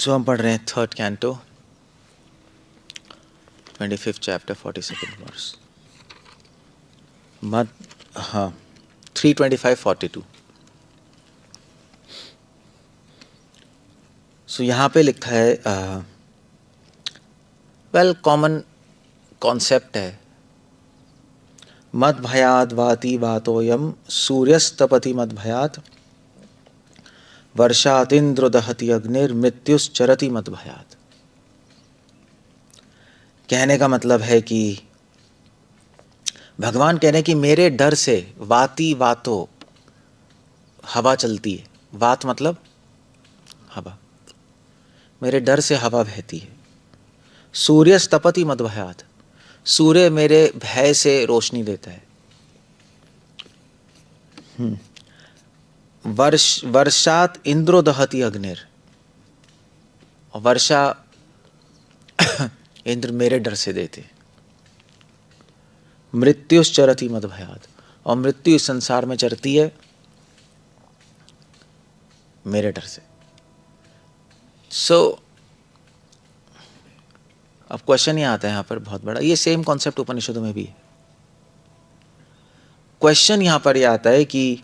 सो हम पढ़ रहे हैं 3rd canto 25th chapter 42nd verse मत हाँ 3:25-42। सो यहाँ पे लिखा है वेल कॉमन कॉन्सेप्ट है, मद भयाद वाति वातोयम सूर्यस्तपति मद भयात वर्षातिंद्र दहति अग्निर मृत्युश्चरति मद भयात। कहने का मतलब है कि भगवान कह रहे हैं कि मेरे डर से वाति वातो हवा चलती है, वात मतलब हवा, मेरे डर से हवा बहती है। सूर्यस्तपति मद भयात, सूर्य मेरे भय से रोशनी देता है। वर्षात इंद्रो दहति अग्निर, और वर्षा इंद्र मेरे डर से देते। मृत्युश्चरति मद भयात, और मृत्यु इस संसार में चरती है मेरे डर से। सो अब क्वेश्चन ये आता है यहाँ पर बहुत बड़ा, ये सेम कॉन्सेप्ट उपनिषदों में भी है। क्वेश्चन यहाँ पर ये आता है कि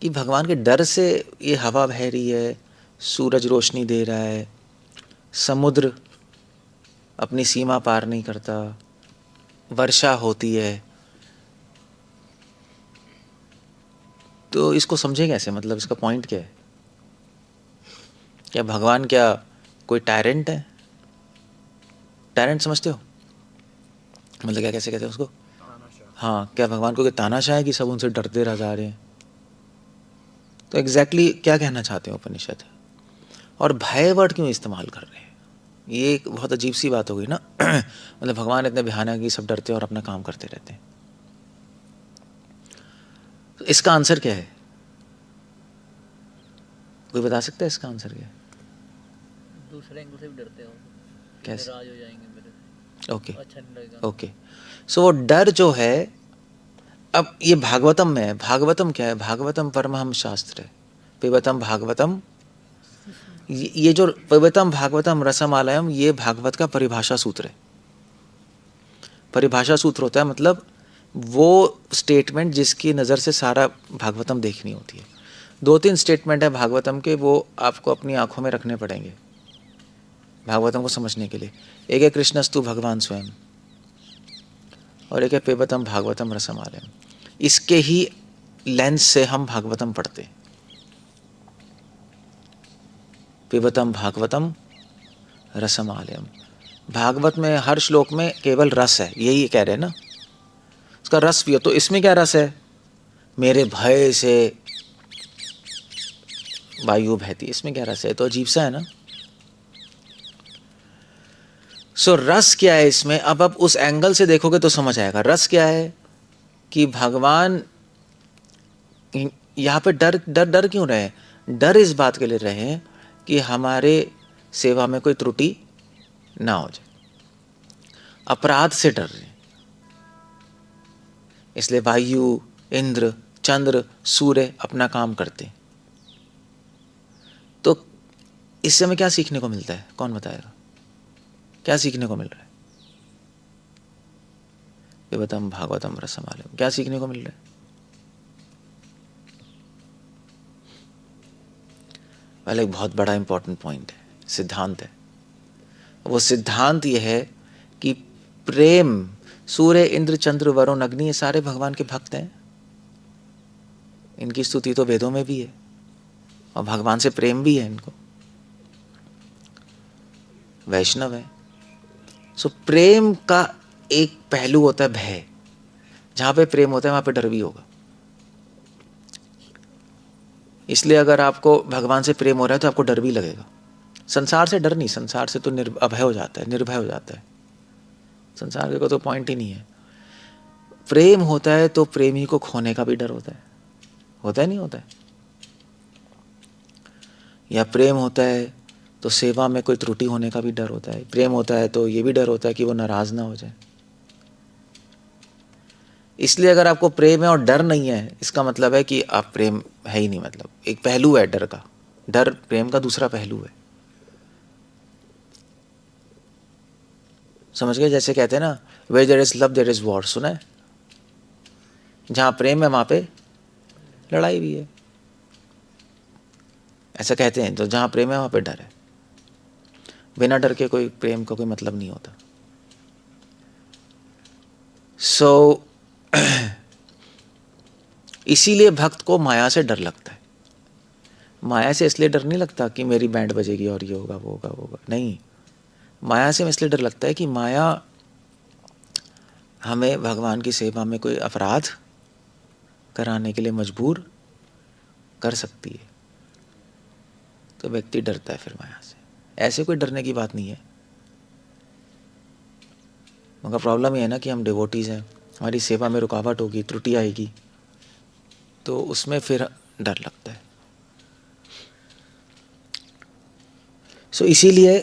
भगवान के डर से ये हवा बह रही है, सूरज रोशनी दे रहा है, समुद्र अपनी सीमा पार नहीं करता, वर्षा होती है, तो इसको समझे कैसे? मतलब इसका पॉइंट क्या है? क्या भगवान क्या कोई टायरेंट है? टायरेंट समझते हो? मतलब क्या, कैसे कहते हैं उसको? हाँ, क्या भगवान को तानाशाह है कि सब उनसे डरते रह जा रहे हैं? तो एग्जैक्टली क्या कहना चाहते हैं उपनिषद? और भय वर्ड क्यों इस्तेमाल कर रहे हैं? ये एक बहुत अजीब सी बात हो गई ना। मतलब भगवान इतने भयानक कि सब डरते हैं और अपना काम करते रहते हैं। तो इसका आंसर क्या है? कोई बता सकता है इसका आंसर क्या है? दूसरे एंगल से भी डरते हो, कैसे? नाराज हो जाएंगे मेरे, ओके अच्छा नहीं लगेगा। ओके, सो वो डर जो है, अब ये भागवतम में है। भागवतम क्या है? भागवतम परमहंस शास्त्र है। पिबतम भागवतम, ये जो पिबतम भागवतम रसमालयम, ये भागवत का परिभाषा सूत्र है। परिभाषा सूत्र होता है मतलब वो स्टेटमेंट जिसकी नज़र से सारा भागवतम देखनी होती है। 2-3 स्टेटमेंट है भागवतम के, वो आपको अपनी आंखों में रखने पड़ेंगे भागवतम को समझने के लिए। एक है कृष्णस्तु भगवान स्वयं, और एक है पिबतम भागवतम रसमालयम। इसके ही लेंस से हम भागवतम पढ़ते। पिबतम भागवतम रसमालयम, भागवत में हर श्लोक में केवल रस है, यही कह रहे हैं ना, उसका रस पियो। तो इसमें क्या रस है? मेरे भय से वायु बहती, इसमें क्या रस है? तो अजीब सा है ना। सो रस क्या है इसमें? अब उस एंगल से देखोगे तो समझ आएगा। रस क्या है कि भगवान यहाँ पे डर डर डर क्यों रहे हैं? डर इस बात के लिए रहे हैं कि हमारे सेवा में कोई त्रुटि ना हो जाए, अपराध से डर रहे हैं। इसलिए वायु, इंद्र, चंद्र, सूर्य अपना काम करते हैं। तो इससे हमें क्या सीखने को मिलता है? कौन बताएगा क्या सीखने को मिल रहा है? पिबतम भागवतम रसमालयम, क्या सीखने को मिल रहा है? पहले एक बहुत बड़ा इंपॉर्टेंट पॉइंट है, सिद्धांत है। वो सिद्धांत ये है कि प्रेम, सूर्य, इंद्र, चंद्र, वरुण, अग्नि, ये सारे भगवान के भक्त हैं। इनकी स्तुति तो वेदों में भी है, और भगवान से प्रेम भी है इनको, वैष्णव है। सो प्रेम का एक पहलू होता है भय। जहां पे प्रेम होता है वहां पे डर भी होगा। इसलिए अगर आपको भगवान से प्रेम हो रहा है तो आपको डर भी लगेगा। संसार से डर नहीं, संसार से तो अभय हो जाता है, निर्भय हो जाता है। संसार के को तो पॉइंट ही नहीं है। प्रेम होता है तो प्रेमी को खोने का भी डर होता है नहीं होता है? या प्रेम होता है तो सेवा में कोई त्रुटि होने का भी डर होता है। प्रेम होता है तो ये भी डर होता है कि वो नाराज ना हो जाए। इसलिए अगर आपको प्रेम है और डर नहीं है, इसका मतलब है कि आप प्रेम है ही नहीं। मतलब एक पहलू है डर का। डर प्रेम का दूसरा पहलू है। समझ गए? जैसे कहते हैं ना, where there is love there is war, सुना है? जहाँ प्रेम है वहाँ पे लड़ाई भी है, ऐसा कहते हैं। तो जहाँ प्रेम है वहाँ पे डर है। बिना डर के कोई प्रेम का कोई मतलब नहीं होता। सो इसीलिए भक्त को माया से डर लगता है। माया से इसलिए डर नहीं लगता कि मेरी बैंड बजेगी और ये होगा वो होगा वो होगा, नहीं। माया से इसलिए डर लगता है कि माया हमें भगवान की सेवा में कोई अपराध कराने के लिए मजबूर कर सकती है। तो व्यक्ति डरता है फिर माया से। ऐसे कोई डरने की बात नहीं है, मगर प्रॉब्लम ये है ना कि हम डिवोटीज हैं, हमारी सेवा में रुकावट होगी, त्रुटि आएगी, तो उसमें फिर डर लगता है। सो इसीलिए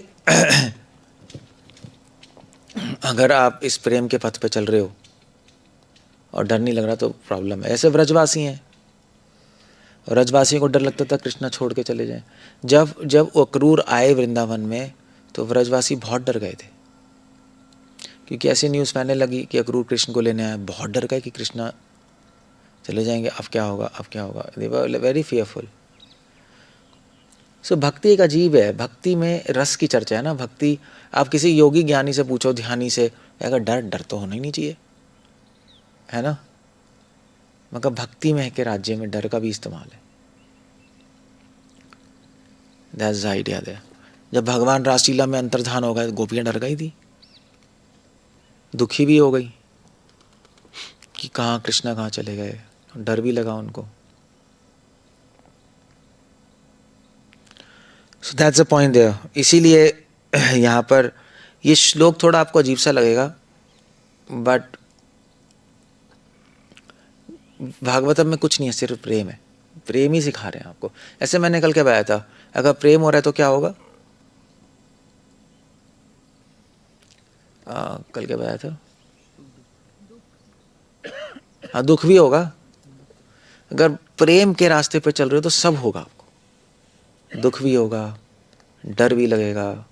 अगर आप इस प्रेम के पथ पे चल रहे हो और डर नहीं लग रहा तो प्रॉब्लम है। ऐसे व्रजवासी हैं, व्रजवासियों को डर लगता था कृष्णा छोड़ के चले जाएं। जब अक्रूर आए वृंदावन में तो व्रजवासी बहुत डर गए थे, क्योंकि ऐसी न्यूज़ फैलने लगी कि अक्रूर कृष्ण को लेने आया। बहुत डर गए कि कृष्णा चले जाएंगे, अब क्या होगा, अब क्या होगा। दे वर वेरी फियरफुल। सो भक्ति एक अजीब है, भक्ति में रस की चर्चा है ना। भक्ति आप किसी योगी ज्ञानी से पूछो, ध्यानी से, अगर डर तो होना ही नहीं चाहिए, है ना। मगर भक्ति में है कि राज्य में डर का भी इस्तेमाल है। That's the idea there. जब भगवान रासलीला में अंतर्धान हो गए, गोपियाँ डर गई थी, दुखी भी हो गई कि कहाँ कृष्णा कहाँ चले गए, डर भी लगा उनको। So that's the point there. इसीलिए यहाँ पर ये श्लोक थोड़ा आपको अजीब सा लगेगा, बट भागवतम में कुछ नहीं है, सिर्फ प्रेम है। प्रेम ही सिखा रहे हैं आपको। ऐसे मैंने कल क्या बताया था, अगर प्रेम हो रहा है तो क्या होगा? कल क्या बताया था? हाँ, दुख भी होगा। अगर प्रेम के रास्ते पे चल रहे हो तो सब होगा आपको। दुख भी होगा, डर भी लगेगा,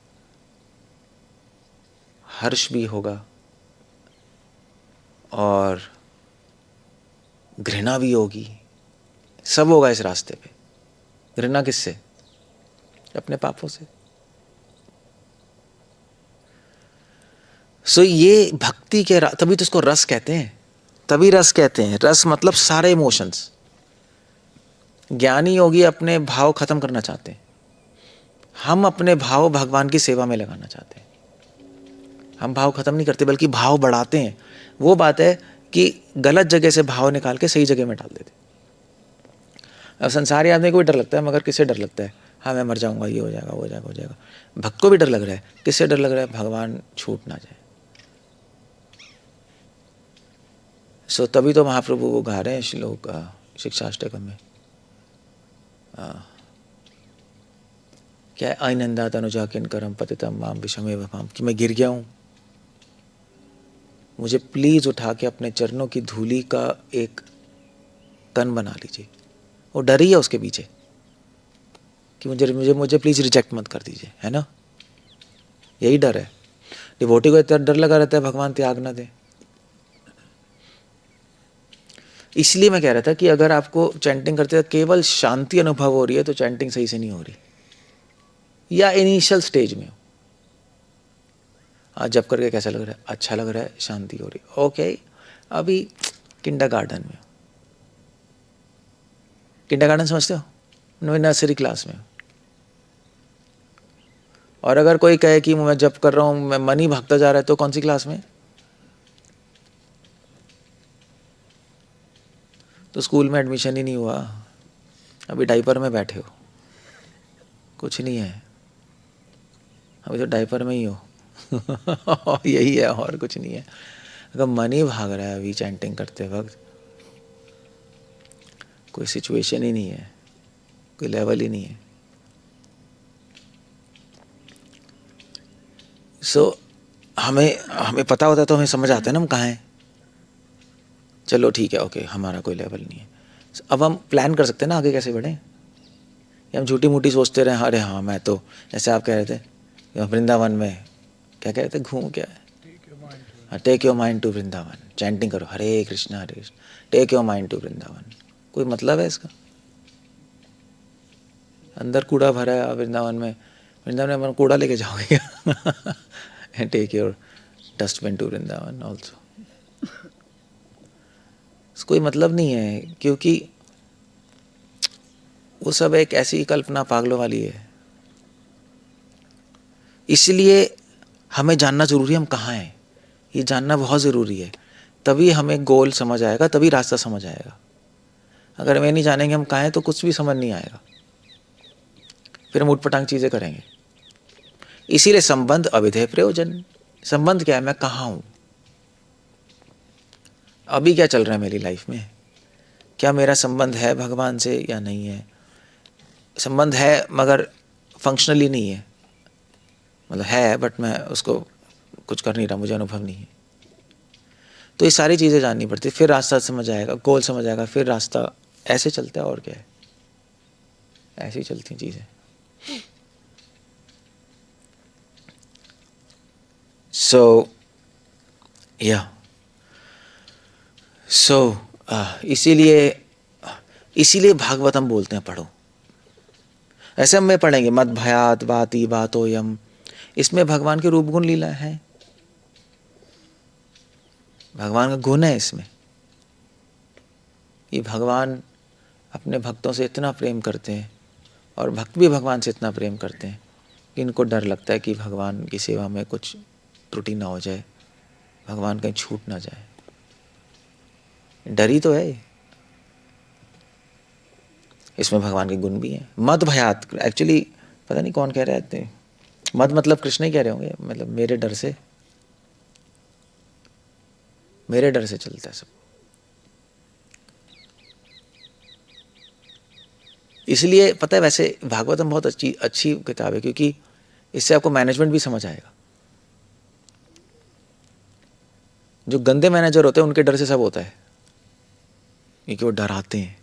हर्ष भी होगा, और घृणा भी होगी। सब होगा इस रास्ते पे। घृणा किससे? अपने पापों से। सो ये भक्ति के तभी तो इसको रस कहते हैं। तभी रस कहते हैं। रस मतलब सारे इमोशंस। ज्ञानी योगी अपने भाव खत्म करना चाहते हैं, हम अपने भाव भगवान की सेवा में लगाना चाहते हैं। हम भाव खत्म नहीं करते बल्कि भाव बढ़ाते हैं। वो बात है कि गलत जगह से भाव निकाल के सही जगह में डाल देते। अब संसारी आदमी को भी डर लगता है, मगर किससे डर लगता है? हाँ, मैं मर जाऊंगा, ये हो जाएगा, वो हो जाएगा, हो जाएगा। भक्त को भी डर लग रहा है। किससे डर लग रहा है? भगवान छूट ना जाए। सो तभी तो महाप्रभु वो गा रहे हैं श्लोक शिक्षाष्टकम में, क्या है? अनंदा तनुजा किन्करम पतितम माम विषमेव माम, कि मैं गिर गया हूँ, मुझे प्लीज उठा के अपने चरणों की धूली का एक कण बना लीजिए। वो डर ही है उसके पीछे कि मुझे मुझे मुझे प्लीज रिजेक्ट मत कर दीजिए, है ना। यही डर है। डिवोटी को इतना डर लगा रहता है भगवान त्याग ना दे। इसलिए मैं कह रहा था कि अगर आपको चैंटिंग करते केवल शांति अनुभव हो रही है तो चैंटिंग सही से नहीं हो रही, या इनिशियल स्टेज में हो। आज जब करके कैसा लग रहा है? अच्छा लग रहा है, शांति हो रही, ओके। अभी किंडरगार्टन में हो। किंडरगार्टन समझते हो? नर्सरी क्लास में हो। और अगर कोई कहे कि मैं जब कर रहा हूँ, मैं मन ही भागता जा रहा है, तो कौन सी क्लास में? तो स्कूल में एडमिशन ही नहीं हुआ, अभी डायपर में बैठे हो, कुछ नहीं है, अभी तो डायपर में ही हो। यही है, और कुछ नहीं है। अगर मन ही भाग रहा है अभी चैंटिंग करते वक्त, कोई सिचुएशन ही नहीं है, कोई लेवल ही नहीं है। सो हमें पता होता है तो हमें समझ आता है ना हम कहाँ हैं। चलो ठीक है, ओके, हमारा कोई लेवल नहीं है। अब हम प्लान कर सकते हैं ना आगे कैसे बढ़ें, कि हम झूठी मूठी सोचते रहे, अरे हाँ मैं तो, जैसे आप कह रहे थे वृंदावन में, क्या कह रहे थे, घूम क्या है, हाँ, take your mind to Vrindavan, chanting करो Hare Krishna, take your mind to Vrindavan. कोई मतलब है इसका? अंदर कूड़ा भरा है वृंदावन में, वृंदावन में कूड़ा लेके जाओगे क्या? Take your dustbin to Vrindavan also. कोई मतलब नहीं है, क्योंकि वो सब एक ऐसी कल्पना पागलों वाली है। इसलिए हमें जानना जरूरी है हम कहाँ हैं, ये जानना बहुत ज़रूरी है, तभी हमें गोल समझ आएगा, तभी रास्ता समझ आएगा। अगर हमें नहीं जानेंगे हम कहाँ हैं तो कुछ भी समझ नहीं आएगा, फिर हम उटपटांग चीज़ें करेंगे। इसीलिए संबंध अविधेय प्रयोजन। संबंध क्या है, मैं कहाँ हूँ, अभी क्या चल रहा है मेरी लाइफ में, क्या मेरा संबंध है भगवान से या नहीं है। संबंध है मगर फंक्शनली नहीं है, मतलब है बट मैं उसको कुछ कर नहीं रहा, मुझे अनुभव नहीं है। तो ये सारी चीज़ें जाननी पड़ती, फिर रास्ता समझ आएगा, गोल समझ आएगा, फिर रास्ता ऐसे चलता है। और क्या है, ऐसे ही चलती चीज़ें। सो इसीलिए भागवतम बोलते हैं पढ़ो। ऐसे हम में पढ़ेंगे मद भयात बाती बातो यम, इसमें भगवान के रूप गुण लीला है, भगवान का गुण है इसमें। ये भगवान अपने भक्तों से इतना प्रेम करते हैं, और भक्त भी भगवान से इतना प्रेम करते हैं कि इनको डर लगता है कि भगवान की सेवा में कुछ त्रुटि ना हो जाए, भगवान कहीं छूट ना जाए। डर ही तो है ये। इसमें भगवान के गुण भी हैं। मद भयात, एक्चुअली पता नहीं कौन कह रहे थे, मद मतलब कृष्ण ही कह रहे होंगे, मतलब मेरे डर से, मेरे डर से चलता है सब। इसलिए पता है, वैसे भागवतम बहुत अच्छी किताब है, क्योंकि इससे आपको मैनेजमेंट भी समझ आएगा। जो गंदे मैनेजर होते हैं उनके डर से सब होता है, क्योंकि वो डराते हैं,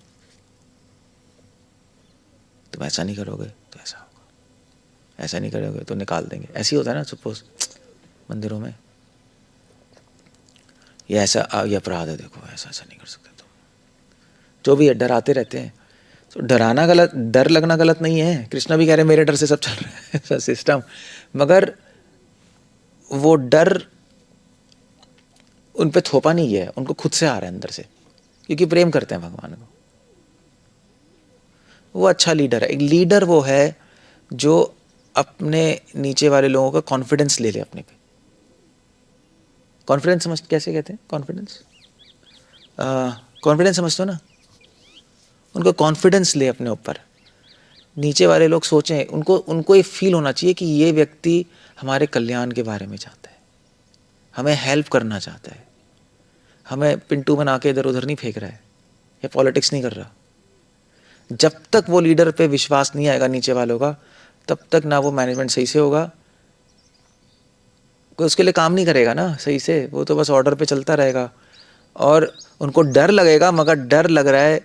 तुम ऐसा नहीं करोगे तो ऐसा होगा, ऐसा नहीं करोगे तो निकाल देंगे, ऐसे ही होता है ना। सपोज मंदिरों में ये ऐसा, ये अपराध है, देखो ऐसा ऐसा नहीं कर सकते तुम, जो भी है डराते रहते हैं। तो डराना गलत, डर लगना गलत नहीं है। कृष्णा भी कह रहे हैं मेरे डर से सब चल रहा है सिस्टम, मगर वो डर उन पे थोपा नहीं है, उनको खुद से आ रहा है अंदर से, क्योंकि प्रेम करते हैं भगवान को। वो अच्छा लीडर है। एक लीडर वो है जो अपने नीचे वाले लोगों का कॉन्फिडेंस ले ले अपने पे। कॉन्फिडेंस समझ कैसे कहते हैं, कॉन्फिडेंस, कॉन्फिडेंस समझते हो ना, उनको कॉन्फिडेंस ले अपने ऊपर। नीचे वाले लोग सोचें, उनको उनको ये फील होना चाहिए कि ये व्यक्ति हमारे कल्याण के बारे में चाहता है, हमें हेल्प करना चाहता है, हमें पिंटू बना के इधर उधर नहीं फेंक रहा है, या पॉलिटिक्स नहीं कर रहा। जब तक वो लीडर पे विश्वास नहीं आएगा नीचे वालों का, तब तक ना वो मैनेजमेंट सही से होगा, कोई उसके लिए काम नहीं करेगा ना सही से, वो तो बस ऑर्डर पे चलता रहेगा। और उनको डर लगेगा, मगर डर लग रहा है,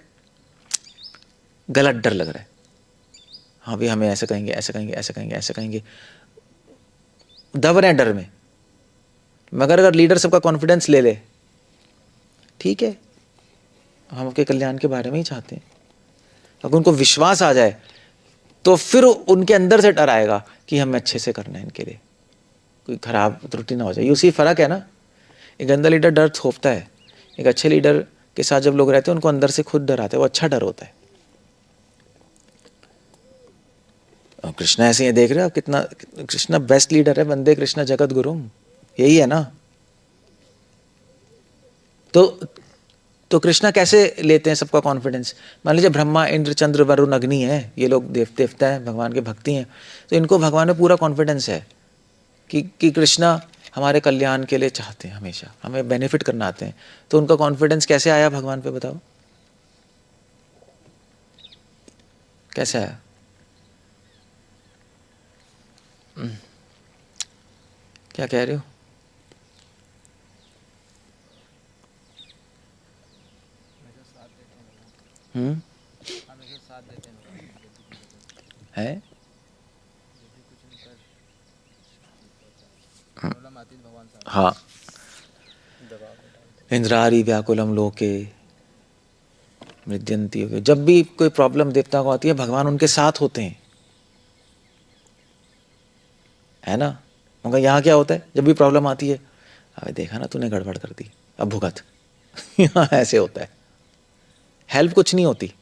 गलत डर लग रहा है। हाँ भी हमें ऐसे कहेंगे, ऐसे कहेंगे, ऐसे कहेंगे, ऐसे कहेंगे, दब रहे हैं डर में। मगर अगर लीडर सबका कॉन्फिडेंस ले ले, ठीक है हम आपके कल्याण के बारे में ही चाहते हैं, अगर उनको विश्वास आ जाए तो फिर उनके अंदर से डर आएगा कि हमें अच्छे से करना है इनके लिए, कोई खराब त्रुटि ना हो जाए। उसी फर्क है ना, एक गंदा लीडर डर थोपता है, एक अच्छे लीडर के साथ जब लोग रहते हैं उनको अंदर से खुद डर आता है, वो अच्छा डर होता है। और कृष्णा ऐसे ही देख रहे हो आप, कितना कृष्णा बेस्ट लीडर है, वंदे कृष्णा जगत गुरु, यही है ना। तो कृष्णा कैसे लेते हैं सबका कॉन्फिडेंस। मान लीजिए ब्रह्मा इंद्र चंद्र वरुण अग्नि है, ये लोग देवता है, भगवान के भक्ति हैं, तो इनको भगवान में पूरा कॉन्फिडेंस है कि कृष्णा हमारे कल्याण के लिए चाहते हैं, हमेशा हमें बेनिफिट करना आते हैं। तो उनका कॉन्फिडेंस कैसे आया भगवान पे, बताओ कैसे आया। क्या कह रहे हो। हमेशा साथ देते हैं भगवान, हम्म, हमेशा साथ देते हैं भगवान। है। प्रॉब्लम आती है भगवान साहब हाँ, दबाव में डालते इंद्रारी व्याकुलम लोके मृद्यंती हो गई। जब भी कोई प्रॉब्लम देवता को आती है, भगवान उनके साथ होते हैं, है ना। मगर यहाँ क्या होता है, जब भी प्रॉब्लम आती है, अबे देखा ना तूने गड़बड़ कर दी, अब भुगत। यहाँ ऐसे होता है, हेल्प कुछ नहीं होती,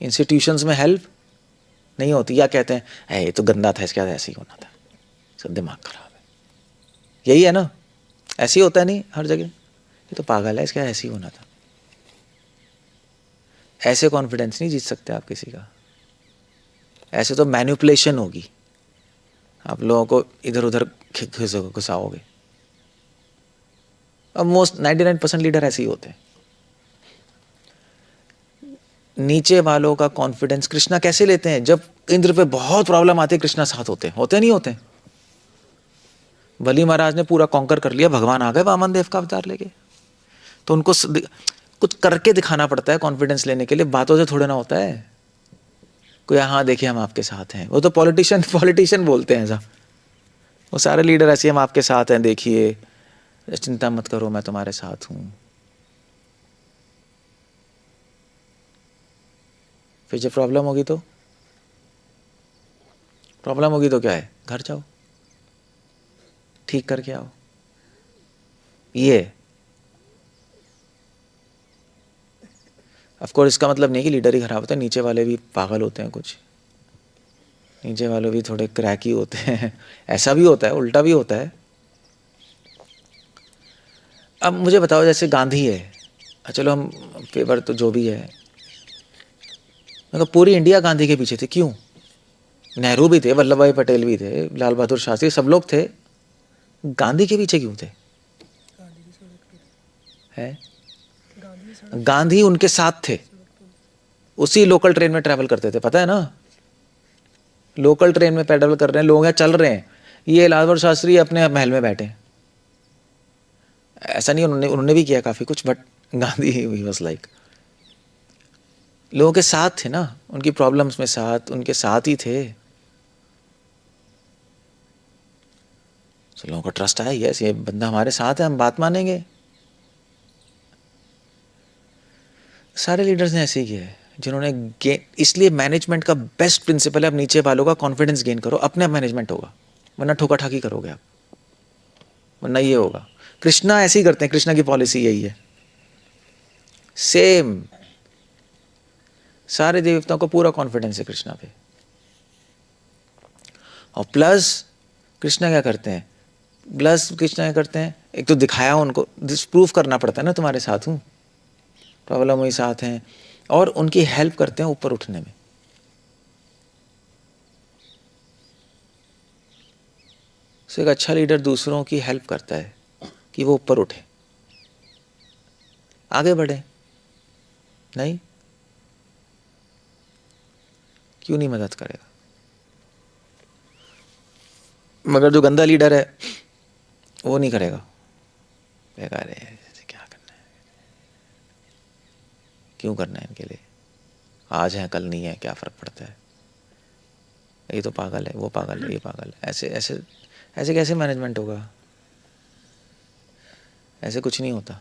इंस्टीट्यूशंस में हेल्प नहीं होती। या कहते हैं "ए, ये तो गंदा था, इसके बाद ऐसे ही होना था, सब दिमाग खराब है"। यही है ना, ऐसे ही होता है नहीं हर जगह, ये तो पागल है, इसके बाद ऐसे ही होना था। ऐसे कॉन्फिडेंस नहीं जीत सकते आप किसी का, ऐसे तो मैनिपुलेशन होगी, आप लोगों को इधर उधर घुसाओगे। अब मोस्ट 99% लीडर ऐसे ही होते हैं। नीचे वालों का कॉन्फिडेंस कृष्णा कैसे लेते हैं, जब इंद्र पे बहुत प्रॉब्लम आती है, कृष्णा साथ होते नहीं होते। बलि महाराज ने पूरा कॉन्कर कर लिया, भगवान आ गए वामन देव का अवतार लेके, तो उनको कुछ करके दिखाना पड़ता है कॉन्फिडेंस लेने के लिए, बातों से थोड़ा ना होता है। कोई हाँ देखिए हम आपके साथ हैं, वो तो पॉलिटिशियन बोलते हैं ऐसा, वो सारे लीडर ऐसे हम आपके साथ हैं, देखिए चिंता मत करो मैं तुम्हारे साथ हूं। फिर जब प्रॉब्लम होगी तो क्या है, घर जाओ ठीक करके आओ। ये ऑफ कोर्स इसका मतलब नहीं कि लीडर ही खराब होता है, नीचे वाले भी पागल होते हैं, कुछ नीचे वाले भी थोड़े क्रैकी होते हैं। ऐसा भी होता है, उल्टा भी होता है। अब मुझे बताओ, जैसे गांधी है, चलो हम फेवर तो जो भी है, मतलब पूरी इंडिया गांधी के पीछे थी, क्यों? नेहरू भी थे, वल्लभ भाई पटेल भी थे, लाल बहादुर शास्त्री, सब लोग थे, गांधी के पीछे क्यों थे? है गांधी उनके साथ थे, उसी लोकल ट्रेन में ट्रैवल करते थे, पता है ना, लोकल ट्रेन में पैडल कर रहे हैं लोग, यहाँ चल रहे हैं, ये लाल बहादुर शास्त्री अपने महल में बैठे। ऐसा नहीं, उन्होंने भी किया काफी कुछ, but Gandhi he was like, लोगों के साथ थे ना, उनकी प्रॉब्लम्स में साथ, उनके साथ ही थे। तो लोगों को ट्रस्ट आया, यस ये बंदा हमारे साथ है, हम बात मानेंगे। सारे लीडर्स ने ऐसे ही किया है, जिन्होंने इसलिए मैनेजमेंट का बेस्ट प्रिंसिपल है, अब नीचे वालों का कॉन्फिडेंस गेन करो, अपने आप मैनेजमेंट होगा, वरना ठोका ठाकी करोगे आप, वरना ये होगा। कृष्णा ऐसे ही करते हैं, कृष्णा की पॉलिसी यही है, सेम सारे देवताओं को पूरा कॉन्फिडेंस है कृष्णा पे। और प्लस कृष्णा क्या करते हैं, एक तो दिखाया उनको, प्रूफ करना पड़ता है ना तुम्हारे साथ हूं, प्रॉब्लम वही साथ हैं, और उनकी हेल्प करते हैं ऊपर उठने में। सो एक अच्छा लीडर दूसरों की हेल्प करता है कि वो ऊपर उठे, आगे बढ़े। नहीं, क्यों नहीं मदद करेगा? मगर जो गंदा लीडर है वो नहीं करेगा, बेकार है, क्या करना है, क्यों करना है इनके लिए, आज है कल नहीं है, क्या फर्क पड़ता है, ये तो पागल है, वो पागल है, ये पागल है, ऐसे ऐसे ऐसे कैसे मैनेजमेंट होगा? ऐसे कुछ नहीं होता।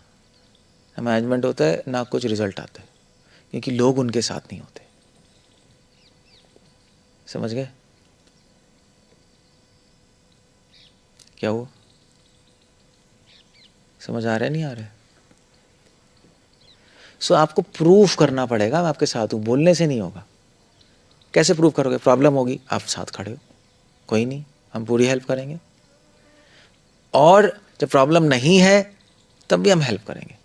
मैनेजमेंट होता है ना, कुछ रिजल्ट आता है, क्योंकि लोग उनके साथ नहीं होते। समझ गए क्या हुआ? समझ आ रहा है, नहीं आ रहा है? सो आपको प्रूफ करना पड़ेगा मैं आपके साथ हूं, बोलने से नहीं होगा। कैसे प्रूफ करोगे? प्रॉब्लम होगी, आप साथ खड़े हो, कोई नहीं, हम पूरी हेल्प करेंगे, और जब प्रॉब्लम नहीं है तब भी हम हेल्प करेंगे।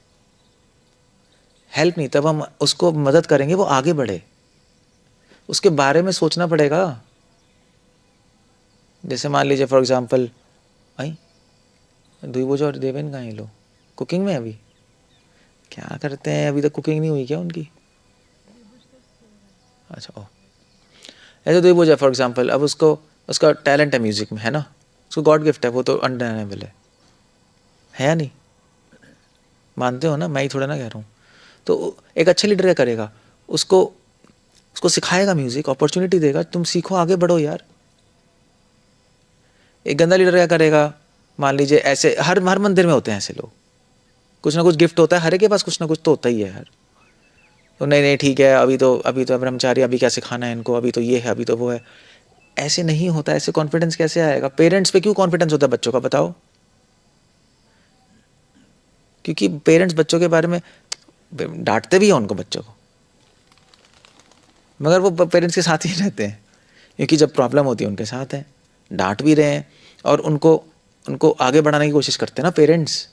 हेल्प नहीं, तब हम उसको मदद करेंगे वो आगे बढ़े, उसके बारे में सोचना पड़ेगा। जैसे मान लीजिए फॉर एग्जाम्पल, आई द्विभुज और देवेन कहाँ हैं लोग? कुकिंग में अभी क्या करते हैं? अभी तक कुकिंग नहीं हुई क्या उनकी? अच्छा, ओ ऐसे द्विभुज है फॉर एग्जाम्पल, अब उसको उसका टैलेंट है म्यूजिक में, है ना, उसको गॉड गिफ्ट है, वो तो अनडेनाइबल है या नहीं? मानते हो ना, मैं ही थोड़ा ना कह रहा हूँ। तो एक अच्छा लीडर क्या करेगा, उसको उसको सिखाएगा म्यूजिक, अपॉर्चुनिटी देगा, तुम सीखो, आगे बढ़ो यार। एक गंदा लीडर क्या करेगा, मान लीजिए ऐसे हर मंदिर में होते हैं ऐसे लोग, कुछ ना कुछ गिफ्ट होता है, हर एक के पास कुछ ना कुछ तो होता ही है यार। तो नहीं ठीक है, अभी तो ब्रह्मचारी, अभी क्या सिखाना है इनको, अभी तो ये है, अभी तो वो है। ऐसे नहीं होता, ऐसे कॉन्फिडेंस कैसे आएगा? पेरेंट्स पे क्यों कॉन्फिडेंस होता है बच्चों का, बताओ? क्योंकि पेरेंट्स बच्चों के बारे में डांटते भी हैं उनको, बच्चों को, मगर वो पेरेंट्स के साथ ही रहते हैं, क्योंकि जब प्रॉब्लम होती है उनके साथ हैं, डांट भी रहे हैं और उनको आगे बढ़ाने की कोशिश करते हैं ना पेरेंट्स।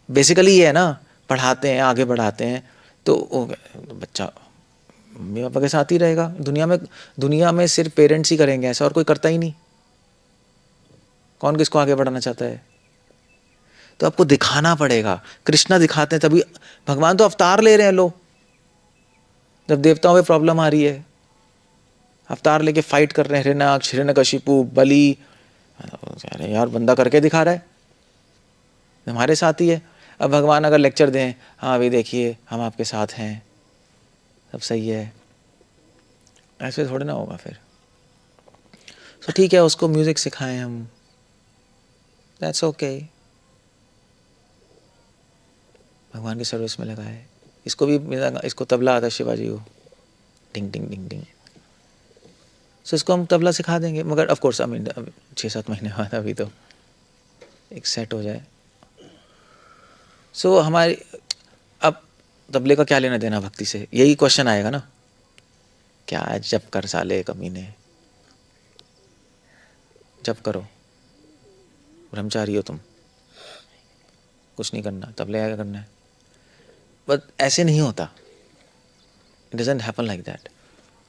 बेसिकली ये है ना, पढ़ाते हैं, आगे बढ़ाते हैं, तो बच्चा मम्मी पापा के साथ ही रहेगा। दुनिया में सिर्फ पेरेंट्स ही करेंगे ऐसा, और कोई करता ही नहीं। कौन किसको आगे बढ़ाना चाहता है? तो आपको दिखाना पड़ेगा। कृष्णा दिखाते हैं तभी, भगवान तो अवतार ले रहे हैं लोग। जब देवताओं में प्रॉब्लम आ रही है, अवतार लेके फाइट कर रहे हैं, हिरण्याक्ष, हिरण्यकशिपु, बलि। अरे यार, बंदा करके दिखा रहा है, हमारे साथ ही है। अब भगवान अगर लेक्चर दें, हाँ अभी देखिए हम आपके साथ हैं, सब सही है, ऐसे थोड़े ना होगा फिर। तो ठीक है, उसको म्यूजिक सिखाएं हम, दैट्स ओके। भगवान की सर्विस में लगाए। इसको भी इसको तबला आता है, शिवाजी को, टिंग टिंग टिंग टिंग। सो इसको हम तबला सिखा देंगे, मगर ऑफ कोर्स 6-7 महीने बाद, अभी तो एक सेट हो जाए। सो हमारी अब तबले का क्या लेना देना भक्ति से, यही क्वेश्चन आएगा ना, क्या है जब कर साले कमीने, जब करो, ब्रह्मचारी हो तुम, कुछ नहीं करना, तबले क्या करना है। बट ऐसे नहीं होता, it doesn't happen like that.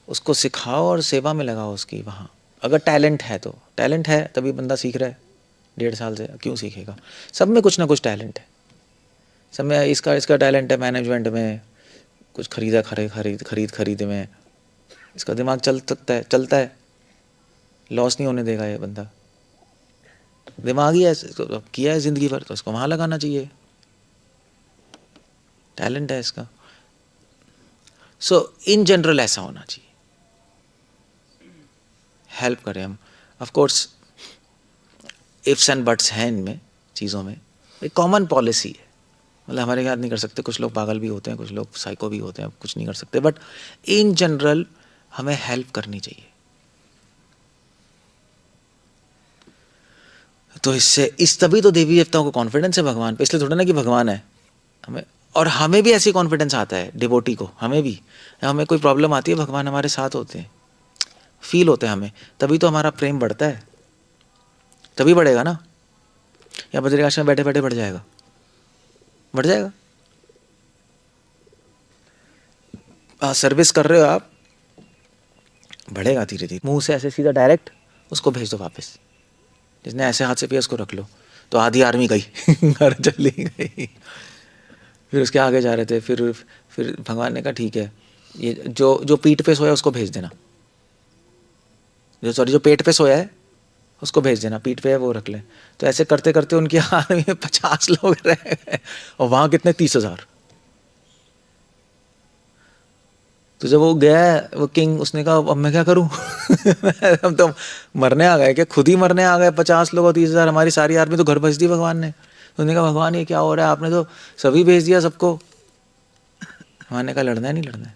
उसको सिखाओ और सेवा में लगाओ उसकी। वहाँ अगर टैलेंट है तो, टैलेंट है तभी बंदा सीख रहा है 1.5 साल से, क्यों सीखेगा? सब में कुछ ना कुछ टैलेंट है, सब में। इसका टैलेंट है मैनेजमेंट में, कुछ खरीद में इसका दिमाग चलता है, लॉस नहीं होने देगा ये बंदा। दिमाग ही ऐसे तो किया है ज़िंदगी भर, तो इसको वहाँ लगाना चाहिए, टैलेंट है इसका। सो इन जनरल ऐसा होना चाहिए, हेल्प करें हम। Of course ifs and buts हैं इनमें, चीज़ों में। एक कॉमन पॉलिसी है, मतलब हमारे याद नहीं कर सकते, कुछ लोग पागल भी होते हैं, कुछ लोग साइको भी होते हैं, कुछ नहीं कर सकते, बट इन जनरल हमें हेल्प करनी चाहिए। तो तभी तो देवी देवताओं को कॉन्फिडेंस है भगवान पे, इसलिए थोड़ा ना कि भगवान है हमें। और हमें भी ऐसी कॉन्फिडेंस आता है डिवोटी को, हमें कोई प्रॉब्लम आती है, भगवान हमारे साथ होते हैं, फील होते हैं हमें, तभी तो हमारा प्रेम बढ़ता है, तभी बढ़ेगा ना। या बद्रिकाश्रम में बैठे बैठे बढ़ जाएगा? सर्विस कर रहे हो आप, बढ़ेगा धीरे धीरे। मुंह से ऐसे सीधा डायरेक्ट उसको भेज दो वापस, जिसने ऐसे हाथ से पिया उसको रख लो, तो आधी आर्मी गई घर चली गई। फिर उसके आगे जा रहे थे, फिर भगवान ने कहा ठीक है, ये जो पीठ पे सोया उसको भेज देना, जो पेट पे सोया है उसको भेज देना, पीठ पे है वो रख ले। तो ऐसे करते करते उनकी आर्मी में 50 लोग रह गए, और वहाँ कितने 30,000। तो जब वो गया वो किंग, उसने कहा अब मैं क्या करूं हम तो मरने आ गए, क्या खुद ही मरने आ गए, 50 लोग और 30,000, हमारी सारी आर्मी तो घर भेज दी भगवान ने। तो उसने कहा भगवान ये क्या हो रहा है, आपने तो सभी भेज दिया सबको। भगवान ने कहा लड़ना है, नहीं लड़ना है,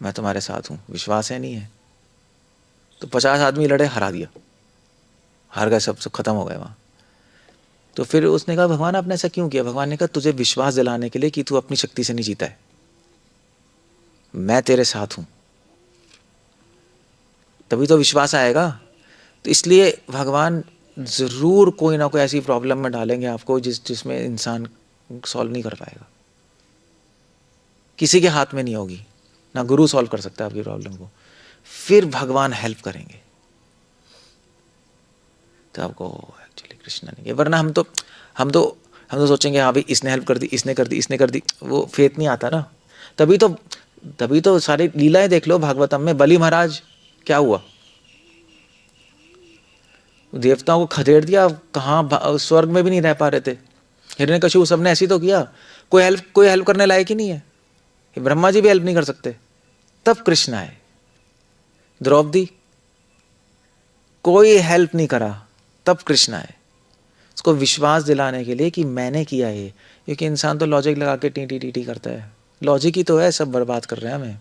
मैं तुम्हारे साथ हूँ, विश्वास है नहीं है? तो 50 आदमी लड़े, हरा दिया, हार गए, सब खत्म हो गए वहाँ। तो फिर उसने कहा भगवान आपने ऐसा क्यों किया? भगवान ने कहा तुझे विश्वास दिलाने के लिए कि तू अपनी शक्ति से नहीं जीता है, मैं तेरे साथ हूं, तभी तो विश्वास आएगा। तो इसलिए भगवान जरूर कोई ना कोई ऐसी प्रॉब्लम में डालेंगे आपको जिसमें इंसान सॉल्व नहीं कर पाएगा, किसी के हाथ में नहीं होगी, ना गुरु सॉल्व कर सकता है आपकी प्रॉब्लम को, फिर भगवान हेल्प करेंगे। तो आपको एक्चुअली कृष्णा नहीं है, वरना हम तो सोचेंगे हाँ भाई इसने हेल्प कर दी, इसने कर दी, वो फेथ नहीं आता ना। तभी तो सारी लीलाएं देख लो भागवतम में। बलि महाराज क्या हुआ, देवताओं को खदेड़ दिया, कहाँ स्वर्ग में भी नहीं रह पा रहे थे। हिरण्यकशिपु सबने ऐसी तो किया, कोई हेल्प करने लायक ही नहीं है। ये ब्रह्मा जी भी हेल्प नहीं कर सकते, तब कृष्ण आए। द्रौपदी, कोई हेल्प नहीं करा, तब कृष्ण आए उसको विश्वास दिलाने के लिए कि मैंने किया ये। क्योंकि इंसान तो लॉजिक लगा के टी टी टी टी करता है, लॉजिक ही तो है, सब बर्बाद कर रहे हैं हमें,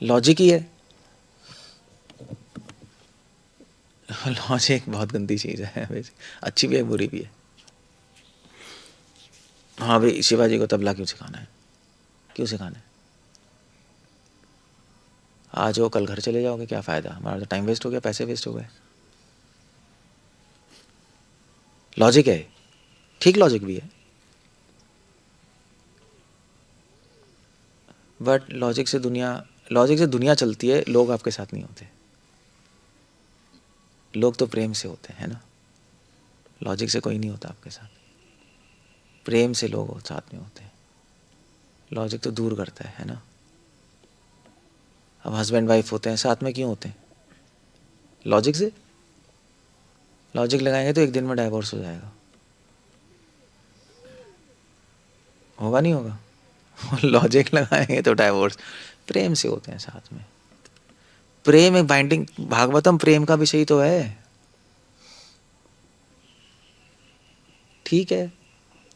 लॉजिक ही है। लॉजिक बहुत गंदी चीज है, अच्छी भी है बुरी भी है। हाँ भाई, शिवाजी को तबला क्यों सिखाना है, क्यों सिखाना है? आज हो कल घर चले जाओगे, क्या फायदा, हमारा तो टाइम वेस्ट हो गया, पैसे वेस्ट हो गए। लॉजिक है, ठीक लॉजिक भी है, बट लॉजिक से दुनिया चलती है, लोग आपके साथ नहीं होते। लोग तो प्रेम से होते हैं ना, लॉजिक से कोई नहीं होता आपके साथ, प्रेम से लोग साथ में होते हैं। लॉजिक तो दूर करता है ना। अब हस्बैंड वाइफ होते हैं, साथ में क्यों होते हैं? लॉजिक से। लॉजिक लगाएंगे तो एक दिन में डाइवोर्स हो जाएगा, होगा नहीं होगा? लॉजिक लगाएंगे तो डाइवोर्स। प्रेम से होते हैं साथ में, प्रेम एक बाइंडिंग, भागवतम प्रेम का विषय तो है। ठीक है,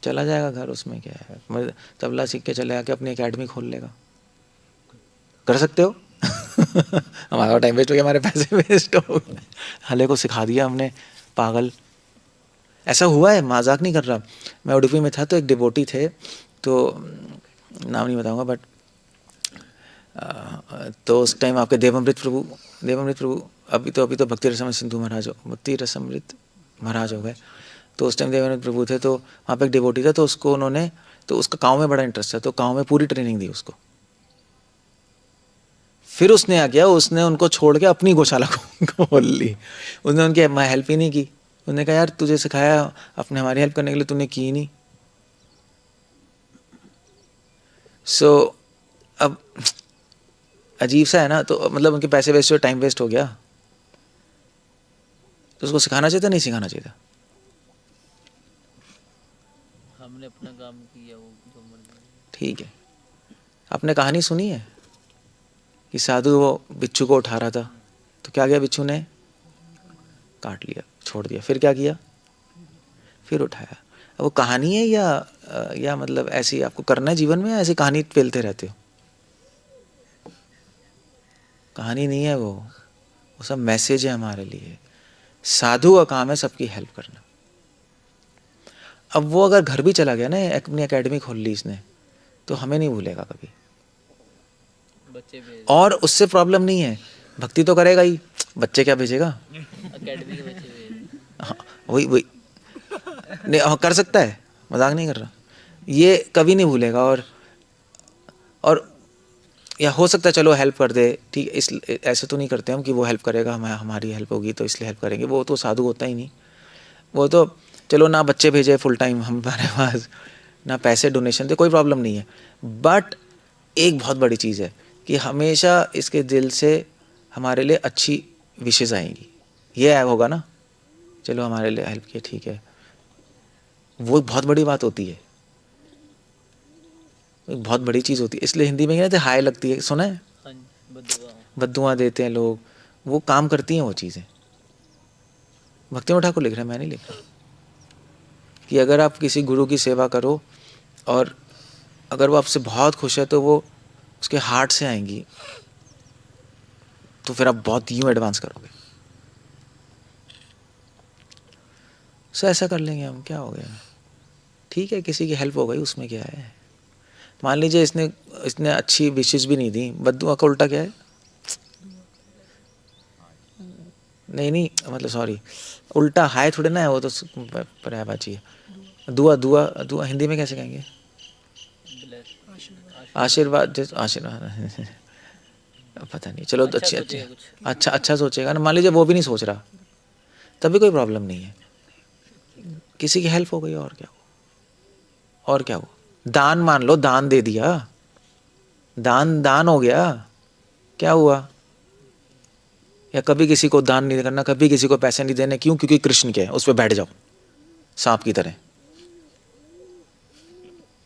चला जाएगा घर, उसमें क्या है, मैं तबला सीख के चले आके अपनी एकेडमी खोल लेगा, कर सकते हो। हमारा टाइम वेस्ट हो गया, हमारे पैसे वेस्ट हो गए, हले को सिखा दिया हमने, पागल। ऐसा हुआ है, मजाक नहीं कर रहा। मैं उडुपी में था तो एक डिवोटी थे, तो नाम नहीं बताऊंगा, बट तो उस टाइम आपके देवामृत प्रभु अभी तो भक्ति रसमृत सिंधु महाराज, भक्ति रसमृत महाराज हो गए। तो उस टाइम देवानंद प्रभु थे, तो वहाँ पे एक डिवोटी था, तो उसको उन्होंने, तो उसका गाँव में बड़ा इंटरेस्ट है, तो गाँव में पूरी ट्रेनिंग दी उसको। फिर उसने क्या किया, उसने उनको छोड़ के अपनी गौशाला खोल ली। उसने उनकी हेल्प ही नहीं की। उसने कहा यार तुझे सिखाया अपने हमारी हेल्प करने के लिए, तूने की नहीं। सो अब अजीब सा है ना, तो मतलब उनके पैसे वेस्ट हुए, टाइम वेस्ट हो गया। तो उसको सिखाना चाहिए था, नहीं सिखाना चाहिए था? हमने अपना काम किया, वो जो मर्जी। ठीक है, आपने कहानी सुनी है कि साधु वो बिच्छू को उठा रहा था, तो क्या किया, बिच्छू ने काट लिया, छोड़ दिया। फिर क्या किया, फिर उठाया। अब वो कहानी है या मतलब ऐसी आपको करना है जीवन में, या ऐसी कहानी पेलते रहते हो? कहानी नहीं है वो सब मैसेज है हमारे लिए। साधु का काम है सबकी हेल्प करना। अब वो अगर घर भी चला गया ना, अपनी एकेडमी खोल ली इसने, तो हमें नहीं भूलेगा कभी। बच्चे भेज, और उससे प्रॉब्लम नहीं है, भक्ति तो करेगा ही, बच्चे क्या भेजेगा? अकेडमी के बच्चे भेज। हाँ, वही नहीं, हाँ, कर सकता है, मजाक नहीं कर रहा, ये कभी नहीं भूलेगा। और या हो सकता है चलो हेल्प कर दे, ठीक, इस ऐसे तो नहीं करते हम कि वो हेल्प करेगा, हमारी हेल्प होगी तो इसलिए हेल्प करेंगे, वो तो साधु होता ही नहीं। वो तो चलो ना बच्चे भेजे फुल टाइम हमारे पास, ना पैसे डोनेशन दे, कोई प्रॉब्लम नहीं है। बट एक बहुत बड़ी चीज़ है कि हमेशा इसके दिल से हमारे लिए अच्छी विशेज़ आएंगी। ये होगा ना, चलो हमारे लिए हेल्प किया, ठीक है, वो बहुत बड़ी बात होती है, एक बहुत बड़ी चीज़ होती है। इसलिए हिंदी में कहते हाय लगती है, सुना है? हाँ, बद्दुआ। बद्दुआ देते हैं लोग, वो काम करती हैं वो चीज़ें। भक्ति ठाकुर लिख रहे हैं, मैं नहीं लिख रहा, कि अगर आप किसी गुरु की सेवा करो और अगर वो आपसे बहुत खुश है, तो वो उसके हार्ट से आएंगी, तो फिर आप बहुत यूं एडवांस करोगे। सो ऐसा कर लेंगे हम, क्या हो गया, ठीक है, किसी की हेल्प हो गई, उसमें क्या है। मान लीजिए इसने अच्छी विशेष भी नहीं दी, बद्दुआ का उल्टा क्या है? नहीं मतलब सॉरी, उल्टा हाय थोड़े ना है, वो तो पर्यायवाची है। दुआ दुआ दुआ हिंदी में कैसे कहेंगे? आशीर्वाद, आशीर्वाद पता नहीं, चलो तो अच्छा सोचेगा ना। मान लीजिए वो भी नहीं सोच रहा, तभी कोई प्रॉब्लम नहीं है, किसी की हेल्प हो गई, और क्या हो, और क्या हो। दान मान लो, दान दे दिया, दान हो गया, क्या हुआ। या कभी किसी को दान नहीं करना, कभी किसी को पैसे नहीं देने, क्यों? क्योंकि कृष्ण के है, उस पर बैठ जाओ सांप की तरह।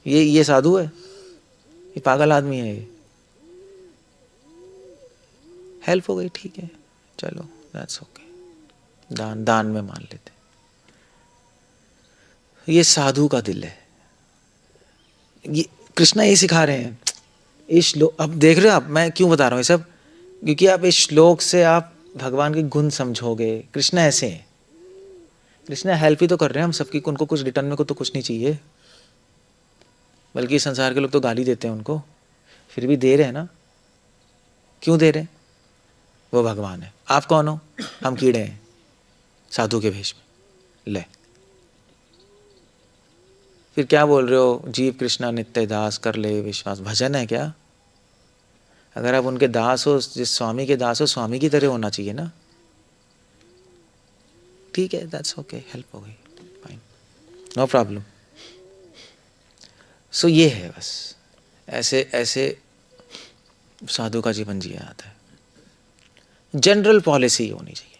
ये साधु है? ये पागल आदमी है ये। हेल्प हो गई, ठीक है, चलो दैट्स ओके, दान दान में मान लेते। ये साधु का दिल है। ये कृष्णा ये सिखा रहे हैं इस श्लोक। अब देख रहे हो आप, मैं क्यों बता रहा हूँ ये सब, क्योंकि आप इस श्लोक से आप भगवान के गुण समझोगे। कृष्णा ऐसे हैं, कृष्णा हेल्प ही तो कर रहे हैं हम सबकी, उनको कुछ रिटर्न में को तो कुछ नहीं चाहिए, बल्कि संसार के लोग तो गाली देते हैं उनको, फिर भी दे रहे हैं ना। क्यों दे रहे हैं? वो भगवान है, आप कौन हो? हम कीड़े हैं साधु के भेष में। ले, फिर क्या बोल रहे हो? जीव कृष्णा नित्य दास कर ले विश्वास, भजन है क्या? अगर आप उनके दास हो, जिस स्वामी के दास हो, स्वामी की तरह होना चाहिए ना। ठीक है, दैट्स ओके, हेल्प हो गई, फाइन, नो प्रॉब्लम। सो ये है बस, ऐसे ऐसे साधु का जीवन जिया जाता है। जनरल पॉलिसी होनी चाहिए,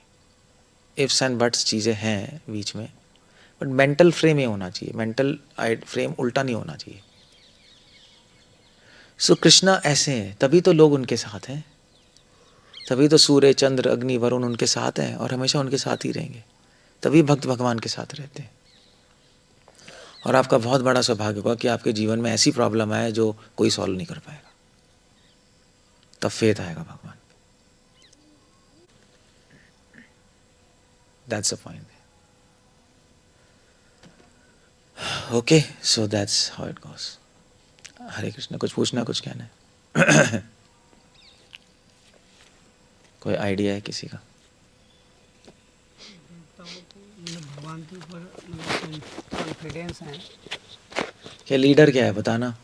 इफ्स एंड बट्स चीज़ें हैं बीच में, बट मेंटल फ्रेम ये होना चाहिए, मेंटल फ्रेम उल्टा नहीं होना चाहिए। सो कृष्णा ऐसे हैं, तभी तो लोग उनके साथ हैं, तभी तो सूर्य चंद्र अग्नि वरुण उनके साथ हैं और हमेशा उनके साथ ही रहेंगे, तभी भक्त भगवान के साथ रहते हैं। और आपका बहुत बड़ा सौभाग्य होगा कि आपके जीवन में ऐसी प्रॉब्लम आए जो कोई सॉल्व नहीं कर पाएगा, तब फेथ आएगा भगवान। That's a point. Okay, so that's how it goes. Hare Krishna. कुछ पूछना, कुछ कहना है? कोई आइडिया है किसी का? भगवान के ऊपर कॉन्फिडेंस है। क्या लीडर क्या है बताना,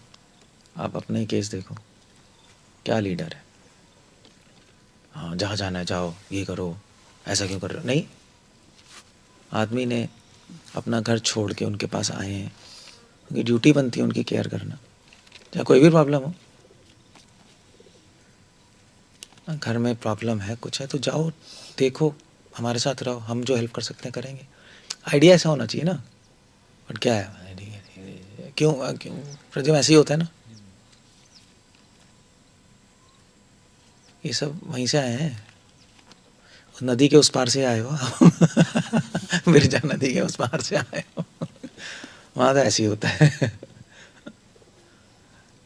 आप अपने ही केस देखो, क्या लीडर है? हाँ, जहाँ जाना है जाओ, ये करो, ऐसा क्यों कर रहे हो? नहीं, आदमी ने अपना घर छोड़ के उनके पास आए हैं, उनकी ड्यूटी बनती है उनकी केयर करना, चाहे कोई भी प्रॉब्लम हो। घर में प्रॉब्लम है, कुछ है, तो जाओ देखो, हमारे साथ रहो, हम जो हेल्प कर सकते हैं करेंगे। आइडिया ऐसा होना चाहिए ना। बट क्या है, क्यों क्यों प्रज्वल ऐसे ही होता है ना, ये सब वहीं से आए हैं, नदी के उस पार से आए हो। बिरजा नदी के उस पार से आए हो। वहाँ तो ऐसे ही होता है।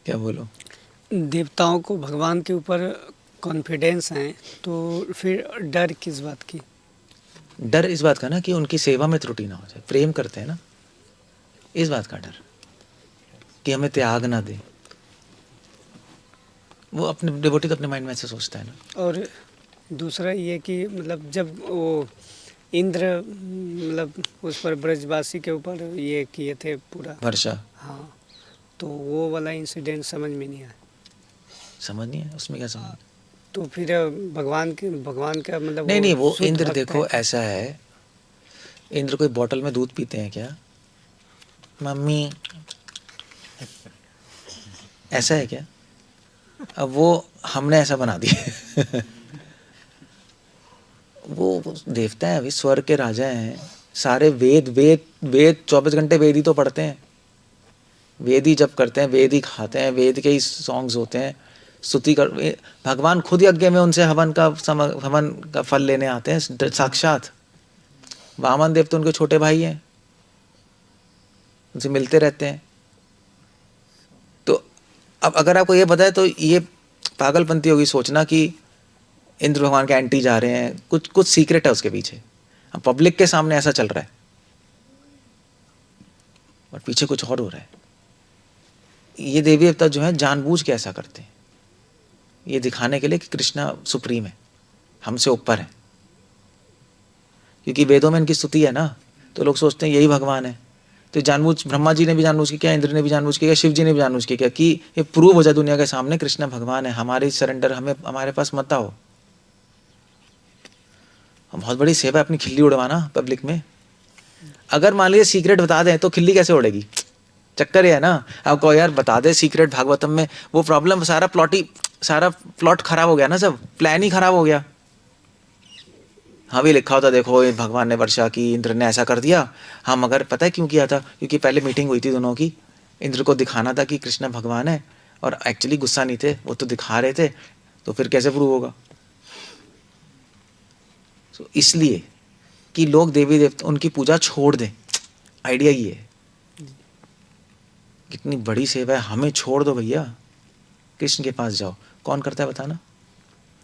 क्या बोलो? देवताओं को भगवान के ऊपर कॉन्फिडेंस है, तो फिर डर किस बात की? डर इस बात का ना कि उनकी सेवा में त्रुटि ना हो जाए, प्रेम करते हैं ना, इस बात का डर कि हमें त्याग ना दे। वो अपने डिवोटी तो अपने माइंड में ऐसे सोचता है ना। और दूसरा ये कि मतलब जब वो इंद्र मतलब उस पर ब्रजवासी के ऊपर ये किए थे पूरा वर्षा, हाँ, तो वो वाला इंसिडेंट समझ में नहीं आया। समझ नहीं है उसमें, क्या समझ? तो फिर भगवान का मतलब नहीं नहीं, वो शुद्ध इंद्र भक्त देखो है। ऐसा है, इंद्र कोई बॉटल में दूध पीते हैं क्या? मम्मी, ऐसा है क्या? अब वो हमने ऐसा बना दिया। वो देवता है, अभी स्वर्ग के राजा हैं, सारे वेद वेद वेद 24 घंटे वेद ही तो पढ़ते हैं, वेद ही जप करते हैं, वेद ही खाते हैं, वेद के ही सॉन्ग्स होते हैं, स्तुति कर। भगवान खुद यज्ञ में उनसे हवन का फल लेने आते हैं साक्षात। वामन देव तो उनके छोटे भाई हैं, उनसे मिलते रहते हैं। तो अब अगर आपको ये पता है तो ये पागलपंती होगी सोचना कि इंद्र भगवान के एंटी जा रहे हैं, कुछ कुछ सीक्रेट है उसके पीछे। अब पब्लिक के सामने ऐसा चल रहा है, और पीछे कुछ और हो रहा है। ये देवी देवता जो है जानबूझ के ऐसा करते हैं, ये दिखाने के लिए कि कृष्णा सुप्रीम है, हमसे ऊपर है। क्योंकि वेदों में इनकी स्तुति है ना, तो लोग सोचते हैं यही भगवान है। तो जानबूझ, ब्रह्मा जी ने भी जानबूझ के किया, इंद्र ने भी जानबूझ के किया, शिव जी ने भी जानबूझ के किया कि ये प्रूव हो जाए दुनिया के सामने कृष्णा भगवान है, हमारी सरेंडर, हमें हमारे पास मत आओ। बहुत बड़ी सेवा है अपनी खिल्ली उड़वाना पब्लिक में। अगर मान लीजिए सीक्रेट बता दें तो खिल्ली कैसे उड़ेगी? चक्कर ये है ना। आपको यार बता दे सीक्रेट भागवतम में, वो प्रॉब्लम, सारा प्लॉट खराब हो गया ना, सब प्लान ही खराब हो गया। हाँ भी लिखा होता देखो ये भगवान ने वर्षा की, इंद्र ने ऐसा कर दिया। हाँ, मगर पता है क्यों किया था? क्योंकि पहले मीटिंग हुई थी दोनों की, इंद्र को दिखाना था कि कृष्ण भगवान है, और एक्चुअली गुस्सा नहीं थे, वो तो दिखा रहे थे, तो फिर कैसे प्रूव होगा? तो इसलिए कि लोग देवी देवता उनकी पूजा छोड़ दें, आइडिया ये है। कितनी बड़ी सेवा है, हमें छोड़ दो भैया, कृष्ण के पास जाओ। कौन करता है बताना?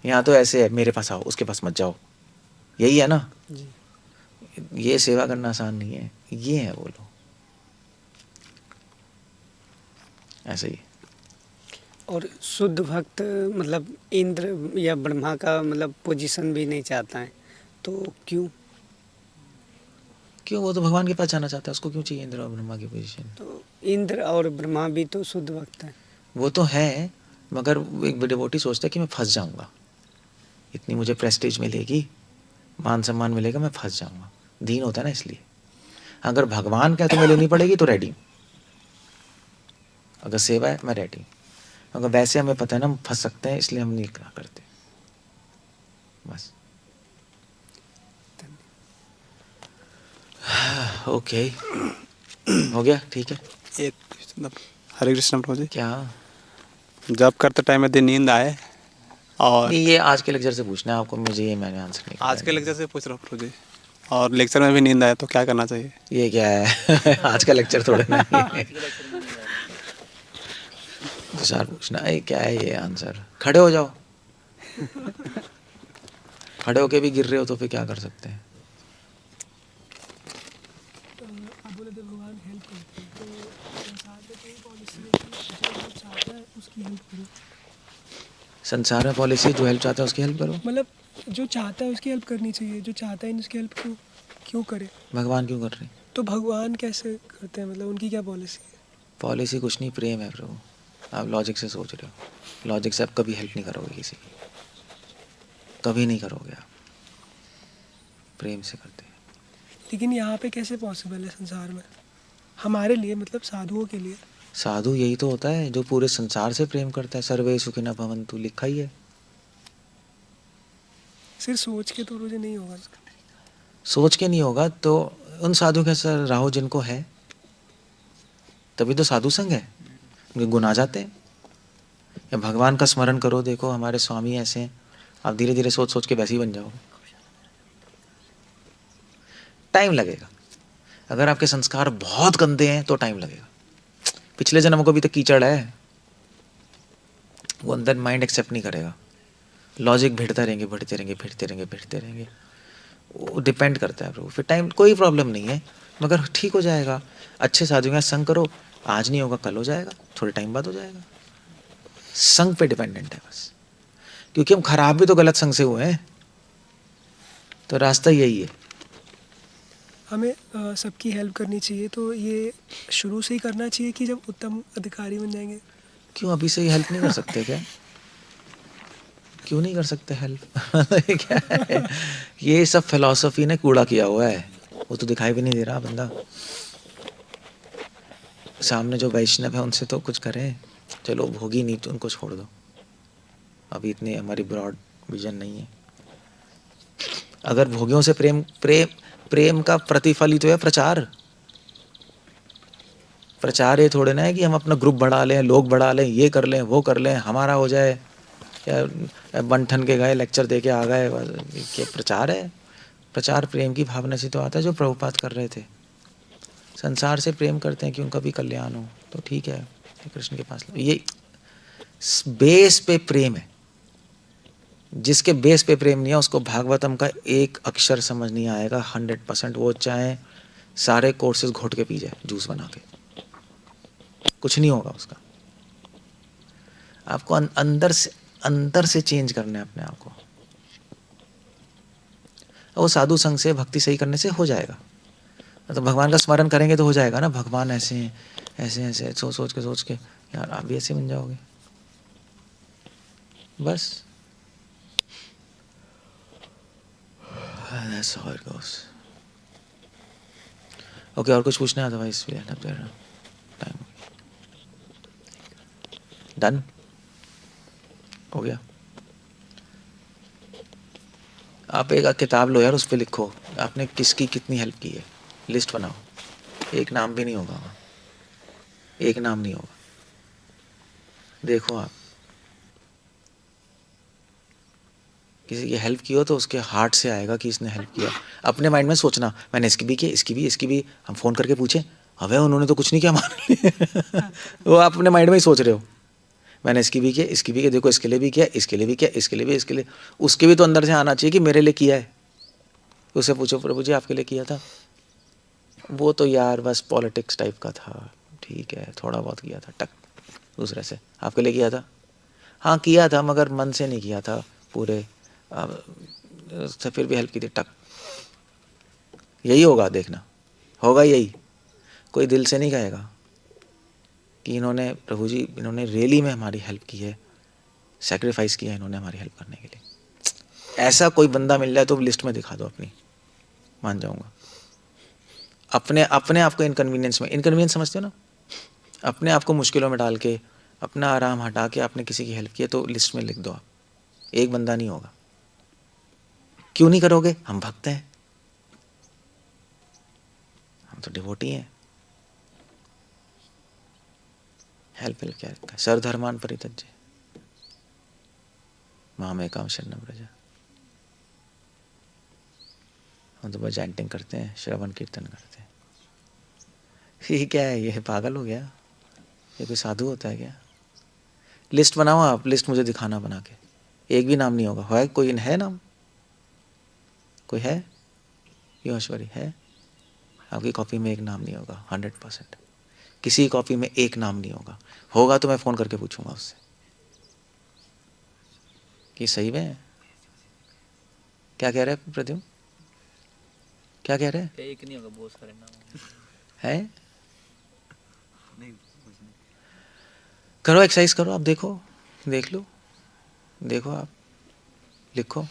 यहाँ तो ऐसे है, मेरे पास आओ, उसके पास मत जाओ, यही है ना? जी। ये सेवा करना आसान नहीं है, ये है वो लोग, ऐसे ही। और शुद्ध भक्त मतलब इंद्र या ब्रह्मा का मतलब पोजीशन भी नहीं चाहता है, तो क्यों? क्यों? वो तो भगवान के पास जाना चाहता है, उसको क्यों चाहिए इंद्र और ब्रह्मा की पोजीशन? तो इंद्र और ब्रह्मा भी तो शुद्ध भक्त हैं। वो तो है, मगर एक डिवोटी सोचता है कि मैं फंस जाऊंगा, इतनी मुझे प्रेस्टीज मिलेगी, मान सम्मान मिलेगा, मैं फंस जाऊंगा, दीन होता है ना इसलिए। अगर भगवान का तुम्हें लेनी पड़ेगी तो रेडी, अगर सेवा है मैं रेडी, अगर वैसे हमें पता है ना हम फंस सकते हैं, इसलिए हम नहीं करते, बस। ओके, हो गया, ठीक है। एक हरे कृष्ण प्रभु जी, क्या? जब करते टाइम यदि नींद आए और नहीं, ये आज के लेक्चर से पूछना है आपको, मुझे ये मैंने आंसर नहीं आज के किया। लेक्चर से पूछ रहा हूँ प्रभु जी, और लेक्चर में भी नींद आए तो क्या करना चाहिए? ये क्या है? आज का लेक्चर थोड़ा ना है। आज के लेक्चर में नहीं आ रहा। विचार पूछना है, क्या है ये आंसर? खड़े हो जाओ। खड़े होके भी गिर रहे हो तो फिर क्या कर सकते हैं? आप बोले थे भगवान हेल्प करते हैं, तो संसार में कोई पॉलिसी है कि जो हेल्प चाहता है उसकी हेल्प करो? संसार में पॉलिसी, जो हेल्प चाहता है उसकी हेल्प करो। मतलब जो चाहता है उसकी हेल्प करनी चाहिए, जो चाहता है नहीं उसकी हेल्प क्यों क्यों करे? भगवान क्यों कर रहे हैं? तो भगवान कैसे करते हैं, मतलब उनकी क्या पॉलिसी है? पॉलिसी कुछ नहीं, प्रेम है प्रभु। आप लॉजिक से सोच रहे हो, लॉजिक से आप कभी हेल्प नहीं करोगे किसी की, कभी नहीं करोगे आप, प्रेम से करते हैं। लेकिन यहाँ पे कैसे पॉसिबल है संसार में हमारे लिए, मतलब साधुओं के लिए? साधु यही तो होता है जो पूरे संसार से प्रेम करता है। सर्वे सुखिनः भवन्तु लिखा ही है। सिर्फ सोच के तो मुझे नहीं होगा। सोच के नहीं होगा तो उन साधु के सर राहो जिनको है, तभी तो साधु संग है, उनके गुण आ जाते हैं। या भगवान का स्मरण करो, देखो हमारे स्वामी ऐसे हैं, आप धीरे धीरे सोच सोच के वैसे ही बन जाओगे। टाइम लगेगा, अगर आपके संस्कार बहुत गंदे हैं तो टाइम लगेगा। पिछले जन्म को भी तो कीचड़ है, वो अंदर माइंड एक्सेप्ट नहीं करेगा। लॉजिक भिड़ता रहेंगे, बढ़ते रहेंगे, भिड़ते रहेंगे, भिड़ते रहेंगे, वो डिपेंड करता है प्रभु। फिर टाइम, कोई प्रॉब्लम नहीं है, मगर ठीक हो जाएगा। अच्छे साधुओं के संग करो, आज नहीं होगा कल हो जाएगा, थोड़े टाइम बाद हो जाएगा। संग पे डिपेंडेंट है बस, क्योंकि हम खराब भी तो गलत संग से हुए हैं, तो रास्ता यही है। हमें सबकी हेल्प करनी चाहिए, तो ये शुरू से ही करना चाहिए कि जब उत्तम अधिकारी बन जाएंगे? क्यों अभी से ही हेल्प नहीं कर सकते क्या? क्यों नहीं कर सकते हेल्प? क्या है ये सब फिलॉसफी ने कूड़ा किया हुआ है, वो तो दिखाई भी नहीं दे रहा बंदा। सामने जो वैष्णव है उनसे तो कुछ करें, चलो भोगी नहीं तो उनको छोड़ दो, अभी इतनी हमारी ब्रॉड विजन नहीं है। अगर भोगियों से प्रेम प्रेम प्रेम का प्रतिफल ही तो है प्रचार। प्रचार ये थोड़े ना है कि हम अपना ग्रुप बढ़ा लें, लोग बढ़ा लें, ये कर लें, वो कर लें, हमारा हो जाए, या बंठन के गए लेक्चर दे के आ गए, ये प्रचार है? प्रचार प्रेम की भावना से तो आता है, जो प्रभुपाद कर रहे थे। संसार से प्रेम करते हैं कि उनका भी कल्याण हो, तो ठीक है, कृष्ण के पास ये बेस पे प्रेम है। जिसके बेस पे प्रेम नहीं है उसको भागवतम का एक अक्षर समझ नहीं आएगा 100%। वो चाहे सारे कोर्सेज घोट के पी जाए जूस बना के, कुछ नहीं होगा उसका। आपको अंदर से चेंज करना है अपने आप को। वो साधु संग से भक्ति सही करने से हो जाएगा, तो भगवान का स्मरण करेंगे तो हो जाएगा ना। भगवान ऐसे हैं, ऐसे ऐसे सोच के यार आप भी ऐसे बन जाओगे, बस। That's how it goes. Okay, और कुछ पूछना है? अदरवाइज टाइम डन हो गया। आप एक किताब लो यार, उस पर लिखो आपने किसकी कितनी हेल्प की है, लिस्ट बनाओ। एक नाम भी नहीं होगा वहाँ, एक नाम नहीं होगा। देखो आप किसी की हेल्प की हो तो उसके हार्ट से आएगा कि इसने हेल्प किया। अपने माइंड में सोचना मैंने इसकी भी की, इसकी भी। हम फ़ोन करके पूछें, अबे उन्होंने तो कुछ नहीं किया हमारे लिए। वो आप अपने माइंड में ही सोच रहे हो, मैंने इसकी भी किया, देखो इसके लिए भी किया, इसके लिए भी किया, इसके लिए भी, इसके लिए। उसके भी तो अंदर से आना चाहिए कि मेरे लिए किया है। उससे पूछो, प्रभु जी आपके लिए किया था? वो तो यार बस पॉलिटिक्स टाइप का था, ठीक है थोड़ा बहुत किया था, टक। दूसरे से, आपके लिए किया था? हाँ किया था मगर मन से नहीं किया था पूरे, उससे फिर भी हेल्प की थी, टक। यही होगा, देखना होगा यही। कोई दिल से नहीं कहेगा कि इन्होंने, प्रभु जी इन्होंने रियली में हमारी हेल्प की है, सेक्रीफाइस किया इन्होंने हमारी हेल्प करने के लिए। ऐसा कोई बंदा मिल जाए तो लिस्ट में दिखा दो अपनी, मान जाऊंगा। अपने अपने आप को इनकन्वीनियंस समझते हो ना, अपने आप को मुश्किलों में डाल के, अपना आराम हटा के आपने किसी की हेल्प की है तो लिस्ट में लिख दो आप। एक बंदा नहीं होगा। क्यों नहीं करोगे? हम भक्त हैं, हम तो डिवोटी हैं। हेल्प क्या रखा है? सर्वधर्मान् परित्यज्य मामेकं शरणं व्रज। हम तो बस चैंटिंग करते हैं, श्रवण कीर्तन करते हैं। ये क्या है? ये पागल हो गया? ये कोई साधु होता है क्या? लिस्ट बनाओ आप, लिस्ट मुझे दिखाना बना के। एक भी नाम नहीं होगा। है कोई? है नाम? कोई है? योश्वरी है? आपकी कॉपी में एक नाम नहीं होगा, 100%। किसी कॉपी में एक नाम नहीं होगा। होगा तो मैं फ़ोन करके पूछूंगा उससे कि सही में है? क्या कह रहे हैं प्रद्युम्न? क्या कह रहे हैं? एक नहीं होगा, बहुत सारे नाम होंगे। है? करो एक्सरसाइज करो, आप देखो, देख लो, देखो आप, लिखो।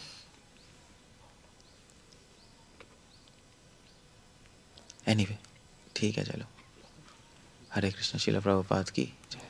एनीवे, ठीक है चलो। हरे कृष्ण। श्रील प्रभुपाद की जय।